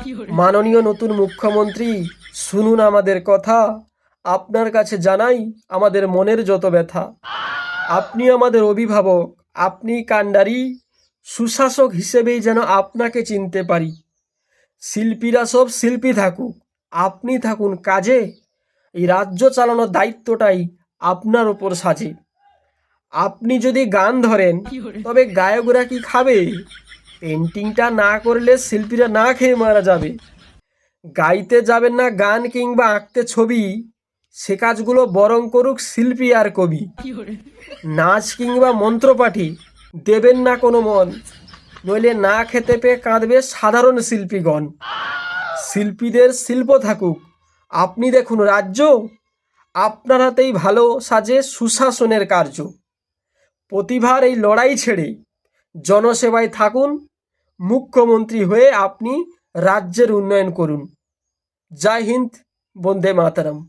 মাননীয় নতুন মুখ্যমন্ত্রী, শুনুন আমাদের কথা। আপনার কাছে জানাই আমাদের মনের যত ব্যথা। আপনি আমাদের অভিভাবক, আপনি কাণ্ডারি, সুশাসক হিসেবেই যেন আপনাকে চিনতে পারি। শিল্পীরা সব শিল্পী থাকুক, আপনি থাকুন কাজে। এই রাজ্য চালানোর দায়িত্বটাই আপনার ওপর সাজে। আপনি যদি গান ধরেন, তবে গায়করা কি খাবে? পেন্টিংটা না করলে শিল্পীরা না খেয়ে মারা যাবে। গাইতে যাবেন না গান কিংবা আঁকতে ছবি, সে কাজগুলো বরং করুক শিল্পী আর কবি। নাচ কিংবা মন্ত্রপাঠী দেবেন না কোনো মন, নইলে না খেতে পেয়ে কাঁদবে সাধারণ শিল্পীগণ। শিল্পীদের শিল্প থাকুক, আপনি দেখুন রাজ্য, আপনার হাতেই ভালো সাজে সুশাসনের কার্য। প্রতিভার এই লড়াই ছেড়ে জনসেবায় থাকুন, মুখ্যমন্ত্রী হয়ে আপনি রাজ্যের উন্নয়ন করুন। জয় হিন্দ, বন্দে মাতরম।